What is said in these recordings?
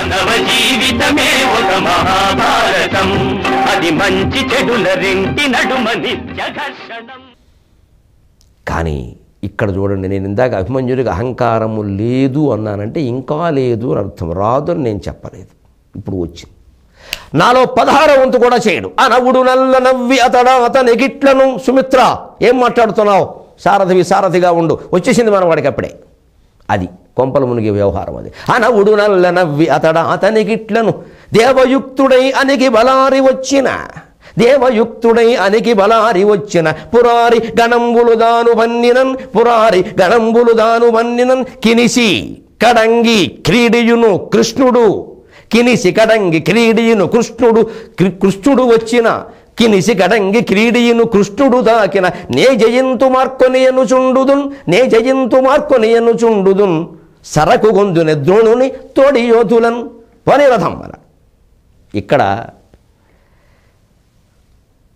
మానవ జీవితమే ఒక మహాభారతం, అది మంచి చెడుల రెంటి నడుమ నిత్య ఘర్షణం. కానీ ఇక్కడ చూడండి, నేను ఇందాక అభిమన్యుడికి అహంకారము లేదు అన్నానంటే ఇంకా లేదు అని అర్థం, రాదు అని నేను చెప్పలేదు. ఇప్పుడు వచ్చింది. నాలో 16వ వంతు కూడా చేయడు. అనవుడు నల్ల నవ్వి అతనికిట్లను. సుమిత్ర, ఏం మాట్లాడుతున్నావు? సారథిగా ఉండు. వచ్చేసింది మన వాడికి అప్పుడే. అది కొంపల మునిగే వ్యవహారం అది. అనవుడు నల్ల నవ్వి అతనికిట్లను. దేవయుక్తుడై అనికి బలారి వచ్చిన పురారి గణంబులు దాను వన్నినన్ కినిసి కడంగి క్రీడియును కృష్ణుడు. కినిసి కడంగి క్రీడియును కృష్ణుడు వచ్చిన కినిసి కడంగి క్రీడియును కృష్ణుడు దాకిన నే జయంతు మార్కొనియను చుండుదున్ సరకు గొందుని ద్రోణుని తోడి యోధులన్ వనిరథం. మన ఇక్కడ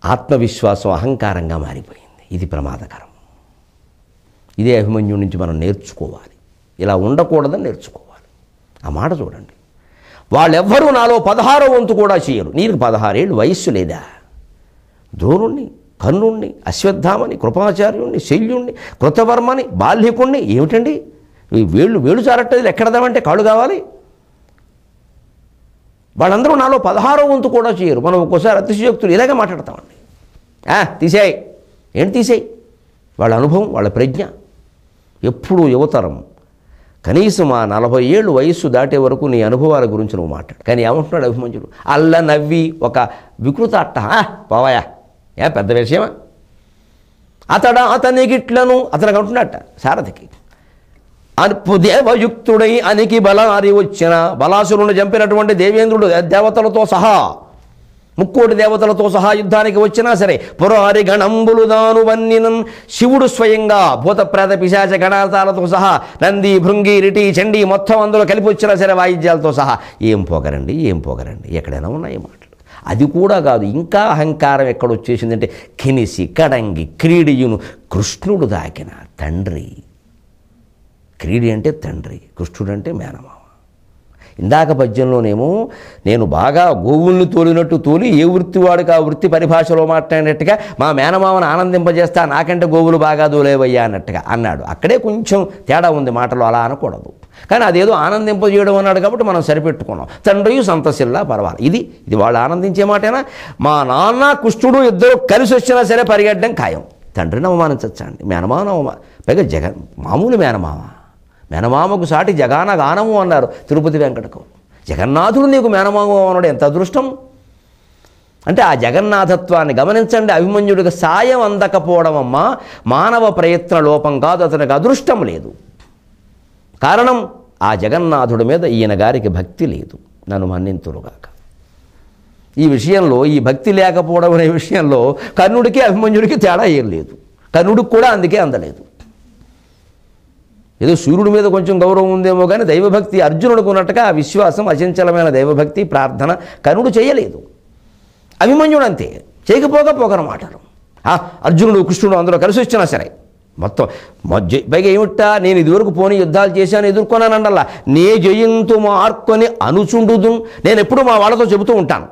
ఆత్మవిశ్వాసం అహంకారంగా మారిపోయింది. ఇది ప్రమాదకరం. ఇదే అభిమన్యుడి నుంచి మనం నేర్చుకోవాలి. ఇలా ఉండకూడదని నేర్చుకోవాలి. ఆ మాట చూడండి. వాళ్ళెవ్వరూ నాలో 16వ వంతు కూడా చేయరు. నీకు 16 ఏళ్ళు వయస్సు లేదా? ద్రోణుణ్ణి, కర్ణుణ్ణి, అశ్వత్థామని, కృపాచార్యుణ్ణి, శల్యుణ్ణి, కృతవర్మని, బాల్యకుణ్ణి, ఏమిటండి వేళ్ళు చారట్టేది ఎక్కడదామంటే కాళ్ళు కావాలి. వాళ్ళందరూ నాలో 16వ వంతు కూడా చేయరు. మనం ఒక్కోసారి అతిశయోక్తులు ఇలాగే మాట్లాడతామండి. తీసేయి, ఏంటి తీసేయి? వాళ్ళ అనుభవం, వాళ్ళ ప్రజ్ఞ. ఎప్పుడు యువతరం, కనీసం ఆ 40 ఏళ్ళు వయస్సు దాటే వరకు నీ అనుభవాల గురించి నువ్వు మాట్లాడు. కానీ ఏమంటున్నాడు అభిమన్యుడు? అల్ల నవ్వి ఒక వికృత పోవాయా, పెద్ద విషయమా? అతనికిట్లను అతనికి అంటున్నట్ట సారథికి. దేవయుక్తుడై అనికి బలారి వచ్చిన, బలాసురుని చంపినటువంటి దేవేంద్రుడు దేవతలతో సహా, ముక్కోటి దేవతలతో సహా యుద్ధానికి వచ్చినా సరే, పురారి గణంబులు దాను వన్నినం, శివుడు స్వయంగా భూత ప్రేత పిశాచ గణాతాలతో సహా, నంది భృంగి రిటి చండి మొత్తం అందులో కలిపి వచ్చినా సరే వాయిద్యాలతో సహా. ఏం పోగరండి ఎక్కడైనా ఉన్నాయి మాటలు. అది కూడా కాదు, ఇంకా అహంకారం ఎక్కడొచ్చేసిందంటే కినిసి కడంగి క్రీడియును కృష్ణుడు దాకిన తండ్రి. క్రీడి అంటే తండ్రి, కృష్ణుడు అంటే మేనమామ. ఇందాక పద్యంలోనేమో నేను బాగా గోవుల్ని తోలినట్టు తోలి ఏ వృత్తి వాడికి ఆ వృత్తి పరిభాషలో మాట్లాడినట్టుగా మా మేనమామను ఆనందింపజేస్తా, నాకంటే గోవులు బాగా దోలేవయ్యా అన్నట్టుగా అన్నాడు. అక్కడే కొంచెం తేడా ఉంది మాటలో, అలా అనకూడదు. కానీ అదేదో ఆనందింపజేయడం అన్నాడు కాబట్టి మనం సరిపెట్టుకున్నాం. తండ్రి సంతసిల్లా పర్వాలి. ఇది వాళ్ళు ఆనందించే మాటేనా? మా నాన్న కృష్ణుడు ఇద్దరు కలిసి వచ్చినా సరే పరిగెట్టడం ఖాయం. తండ్రిని అవమానించచ్చా అండి? మేనమామ పైగా మామూలు మేనమామకు సాటి జగాన గానము అన్నారు తిరుపతి వెంకటకవులు. జగన్నాథుడు నీకు మేనమామ అన్నాడు, ఎంత అదృష్టం! అంటే ఆ జగన్నాథత్వాన్ని గమనించండి. అభిమన్యుడికి సాయం అందకపోవడం అమ్మా మానవ ప్రయత్న లోపం కాదు, అతనికి అదృష్టం లేదు. కారణం ఆ జగన్నాథుడి మీద ఈయన గారికి భక్తి లేదు. నన్ను మన్నింతురుగాక. ఈ విషయంలో, ఈ భక్తి లేకపోవడం అనే విషయంలో కర్ణుడికి అభిమన్యుడికి తేడా ఏం లేదు. కర్ణుడికి కూడా అందుకే అందలేదు. ఏదో సూర్యుడి మీద కొంచెం గౌరవం ఉందేమో కానీ దైవభక్తి అర్జునుడికి ఉన్నట్టుగా ఆ విశ్వాసం, అచంచలమైన దైవభక్తి, ప్రార్థన కర్ణుడు చేయలేదు. అభిమన్యుడు అంతే, చేయకపోకపోకన మాటలు. అర్జునుడు కృష్ణుడు అందరూ కలిసి వచ్చినా సరే మొత్తం పైగా ఏమిటా, నేను ఇదివరకు పోనీ యుద్ధాలు చేశాను, ఎదుర్కొన్నానండల్లా. నే జయింతు మార్కొని అనుచుండుదు. నేను ఎప్పుడూ మా వాళ్ళతో చెబుతూ ఉంటాను,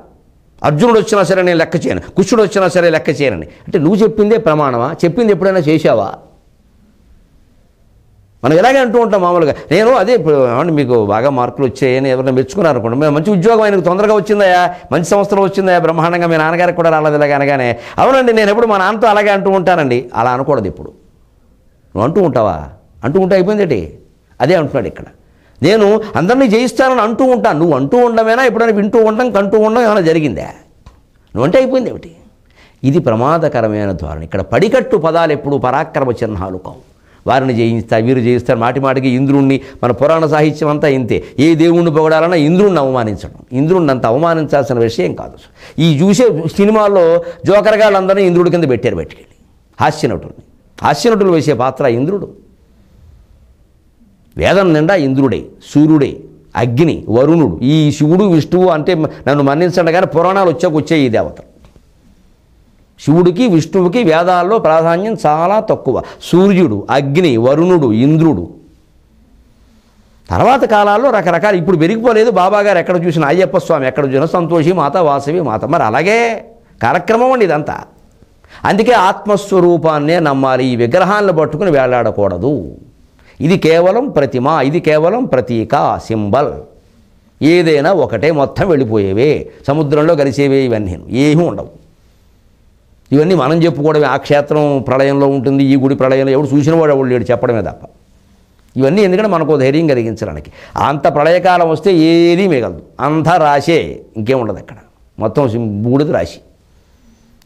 అర్జునుడు వచ్చినా సరే నేను లెక్క చేయను, కృష్ణుడు వచ్చినా సరే లెక్క చేయనని. అంటే నువ్వు చెప్పిందే ప్రమాణమా? చెప్పింది ఎప్పుడైనా చేశావా? మనం ఇలాగే అంటూ ఉంటాం మామూలుగా. నేను అదే మీకు బాగా మార్కులు వచ్చాయని ఎవరైనా మెచ్చుకున్నారు అనుకోండి, మేము మంచి ఉద్యోగం ఆయనకు తొందరగా వచ్చిందయా, మంచి సంస్థలో వచ్చిందయా, బ్రహ్మాండంగా మీ నాన్నగారికి కూడా రాలేదు ఇలాగ అనగానే, అవునండి నేను ఎప్పుడు మా నాన్నతో అలాగే అంటూ ఉంటానండి. అలా అనకూడదు. ఇప్పుడు నువ్వు అంటూ ఉంటావా? అంటూ ఉంటే అయిపోయిందేటి? అదే అంటున్నాడు ఇక్కడ. నేను అందరినీ జయిస్తానని అంటూ ఉంటాను. నువ్వు అంటూ ఉండమేనా? ఎప్పుడైనా వింటూ ఉండడం, కంటూ ఉండడం ఏమైనా జరిగిందా? నువ్వంటే అయిపోయింది ఏమిటి? ఇది ప్రమాదకరమైన ధోరణి. ఇక్కడ పడికట్టు పదాలు ఎప్పుడు పరాక్రమ చిహ్నాలు కావు. వారిని జయిస్తారు, వీరు జయిస్తారు. మాటిమాటికి ఇంద్రుణ్ణి, మన పురాణ సాహిత్యం అంతా ఇంతే. ఏ దేవుణ్ణి పొగడాలన్నా ఇంద్రుణ్ణి అవమానించడం. ఇంద్రుణ్ణి అంత అవమానించాల్సిన విషయం కాదు. ఈ చూసే సినిమాల్లో జోకరగాళ్ళందరినీ ఇంద్రుడి కింద పెట్టారు, బయటికెళ్ళి హాస్యనటుడిని. హాస్యనటులు వేసే పాత్ర ఇంద్రుడు. వేదం నిండా ఇంద్రుడే, సూర్యుడే, అగ్ని, వరుణుడు. ఈ శివుడు విష్ణువు అంటే నన్ను మన్నించండి కానీ పురాణాలు వచ్చే ఈ దేవతలు. శివుడికి విష్ణువుకి వేదాల్లో ప్రాధాన్యం చాలా తక్కువ. సూర్యుడు, అగ్ని, వరుణుడు, ఇంద్రుడు. తర్వాత కాలాల్లో రకరకాల ఇప్పుడు పెరిగిపోలేదు. బాబాగారు ఎక్కడ చూసినా, అయ్యప్ప స్వామి ఎక్కడ చూసినా సంతోషి మాత, వాసవి మాత. మరి అలాగే కార్యక్రమం అండి ఇదంతా. అందుకే ఆత్మస్వరూపాన్నే నమ్మాలి. ఈ విగ్రహాలను పట్టుకుని వేలాడకూడదు. ఇది కేవలం ప్రతిమ, ఇది కేవలం ప్రతీక, సింబల్. ఏదైనా ఒకటే, మొత్తం వెళ్ళిపోయేవే, సముద్రంలో కలిసేవే. ఇవన్నీ ఏమీ ఉండవు. ఇవన్నీ మనం చెప్పుకోవడమే. ఆ క్షేత్రం ప్రళయంలో ఉంటుంది, ఈ గుడి ప్రళయంలో, ఎవడు చూసిన వాడు ఎవడు లేడు చెప్పడమే తప్ప. ఇవన్నీ ఎందుకంటే మనకు ధైర్యం కలిగించడానికి. అంత ప్రళయకాలం వస్తే ఏదీ మిగలదు, అంతా రాసే, ఇంకేముండదు అక్కడ, మొత్తం బూడిద రాశి.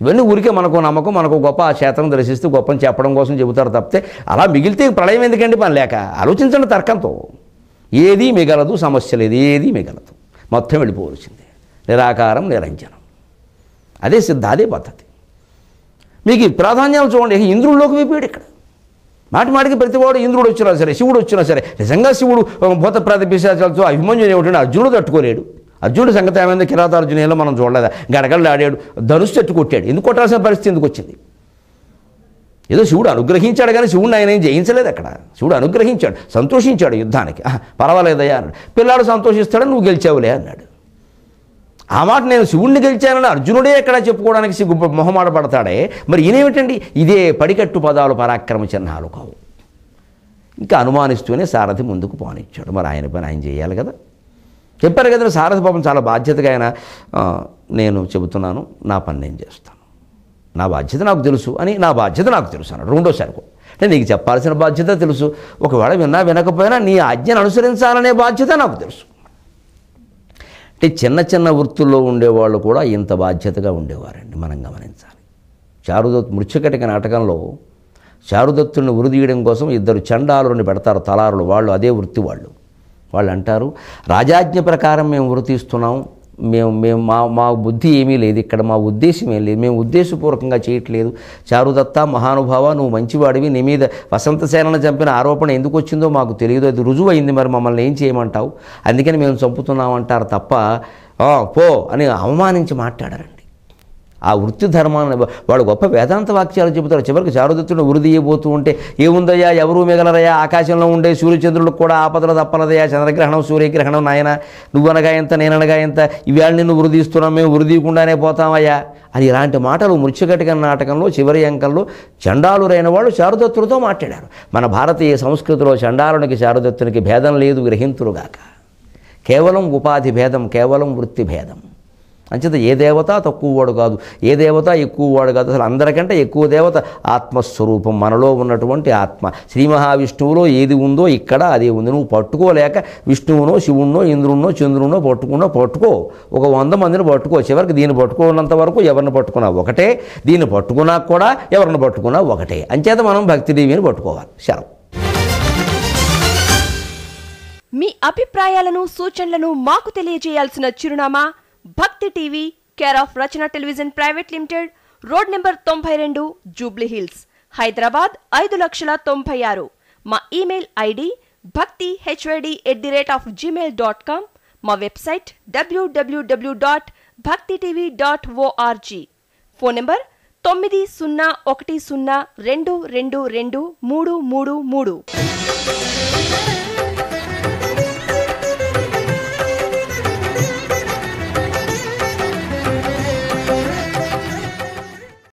ఇవన్నీ ఊరికే మనకు నమ్మకం, మనకు గొప్ప ఆ క్షేత్రం దర్శిస్తూ గొప్పని చెప్పడం కోసం చెబుతారు తప్పితే అలా మిగిలితే ప్రళయం ఎందుకండి పని లేక. ఆలోచించండి తర్కంతో. ఏదీ మిగలదు, సమస్య లేదు, ఏదీ మిగలదు, మొత్తం వెళ్ళిపోవలసిందే. నిరాకారం, నిరంజనం. అదే సిద్ధ, అదే పద్ధతి. మీకు ప్రాధాన్యాలు చూడండి. ఇంద్రుల్లోకి విప్పాడు ఇక్కడ. మాటిమాటికి ప్రతివాడు ఇంద్రుడు వచ్చినా సరే, శివుడు వచ్చినా సరే. నిజంగా శివుడు భూత ప్రేత పిశాచాలతో అభిమన్యుడు ఏమిటంటే అర్జునుడు తట్టుకోలేడు. అర్జునుడు సంగతి ఏమైంది? కిరాతార్జునేలో మనం చూడలేదా? గడగడలు ఆడాడు, ధనుసు చెట్టు కొట్టాడు. ఎందుకు కొట్టాల్సిన పరిస్థితి ఎందుకు వచ్చింది? ఏదో శివుడు అనుగ్రహించాడు కానీ శివుడిని ఆయన ఏం జయించలేదు అక్కడ. శివుడు అనుగ్రహించాడు, సంతోషించాడు యుద్ధానికి. పర్వాలేదయ్యా అన్నాడు. పిల్లాడు సంతోషిస్తాడని నువ్వు గెలిచావులే అన్నాడు. ఆ మాట నేను శివుణ్ణి గెలిచానని అర్జునుడే ఎక్కడ చెప్పుకోవడానికి మొహమాట పడతాడే. మరి ఈయనేమిటండి? ఇదే పడికట్టు పదాలు, పరాక్రమ చిహ్నాలు కావు. ఇంకా అనుమానిస్తూనే సారథి ముందుకు పోనిచ్చాడు. మరి ఆయన పని ఆయన చేయాలి కదా. చెప్పారు కదా సారథి పాపం చాలా బాధ్యతగా ఆయన, నేను చెబుతున్నాను, నా పని నేను చేస్తాను, నా బాధ్యత నాకు తెలుసు అని, నా బాధ్యత నాకు తెలుసు అన్నాడు రెండోసారి. అంటే నీకు చెప్పాల్సిన బాధ్యత తెలుసు, ఒకవేళ విన్నా వినకపోయినా నీ ఆజ్ఞను అనుసరించాలనే బాధ్యత నాకు తెలుసు. అంటే చిన్న చిన్న వృత్తుల్లో ఉండేవాళ్ళు కూడా ఇంత బాధ్యతగా ఉండేవారండి, మనం గమనించాలి. చారుదత్తు మృత్యుకటిక నాటకంలో చారుదత్తుని ఉరిదీయడం కోసం ఇద్దరు చండాలుని పెడతారు, తలారులు. వాళ్ళు అదే వృత్తి వాళ్ళు అంటారు, రాజాజ్ఞ ప్రకారం మేము వృత్తిస్తున్నాం, మేము మా బుద్ధి ఏమీ లేదు ఇక్కడ, మా ఉద్దేశం ఏం లేదు, మేము ఉద్దేశపూర్వకంగా చేయట్లేదు. చారుదత్త మహానుభావ, నువ్వు మంచివాడివి, నీ మీద వసంతసేనను చంపిన ఆరోపణ ఎందుకు వచ్చిందో మాకు తెలియదు, అది రుజువు అయింది, మరి మమ్మల్ని ఏం చేయమంటావు, అందుకని మేము చంపుతున్నామంటారు తప్ప పో అని అవమానించి మాట్లాడారండి. ఆ వృత్తి ధర్మాన్ని వాడు గొప్ప వేదాంత వాక్యాలు చెబుతారు. చివరికి చారుదత్తుని ఉరిదీయబోతూ ఉంటే, ఏముందయ్యా ఎవరూ మిగలరయ్యా, ఆకాశంలో ఉండే సూర్యచంద్రులకు కూడా ఆపదలు తప్పనదయ్యా, చంద్రగ్రహణం సూర్యగ్రహణం నాయన, నువ్వనగా ఎంత నేననగా ఎంత, ఇవాళ నిన్ను ఉరిదీస్తున్నాం, మేము ఉరిదీయకుండానే పోతామయ్యా అని ఇలాంటి మాటలు మృత్యుకటిక నాటకంలో చివరి అంకంలో చండాలురైన వాళ్ళు చారుదత్తులతో మాట్లాడారు. మన భారతీయ సంస్కృతిలో చండాలునికి చారుదత్తునికి భేదం లేదు, గ్రహింతురుగాక. కేవలం ఉపాధి భేదం, కేవలం వృత్తి భేదం. అంచేత ఏ దేవత తక్కువవాడు కాదు, ఏ దేవత ఎక్కువవాడు కాదు. అసలు అందరికంటే ఎక్కువ దేవత ఆత్మస్వరూపం, మనలో ఉన్నటువంటి ఆత్మ. శ్రీ మహావిష్ణువులో ఏది ఉందో ఇక్కడ అదే ఉంది. నువ్వు పట్టుకోలేక విష్ణువునో, శివుణ్ణో, ఇంద్రుణ్ణో, చంద్రుణ్ణో పట్టుకో. ఒక 100 మందిని పట్టుకో. చివరికి దీన్ని పట్టుకున్నంత వరకు ఎవరిని పట్టుకున్నా ఒకటే, దీన్ని పట్టుకున్నా కూడా ఎవరిని పట్టుకున్నా ఒకటే. అంచేత మనం భక్తిదేవిని పట్టుకోవాలి. సెలవు. మీ అభిప్రాయాలను, సూచనలను మాకు తెలియజేయాల్సిన చిరునామా భక్తి TV, care of Rachana television private limited, road number 92, Jubilee hills, Hyderabad 5,96,000. మా ఇమెయిల్ ఐడి bhaktihyd@gmail.com. మా వెబ్సైట్ www.bhaktitv.org. Phone number 9010222333.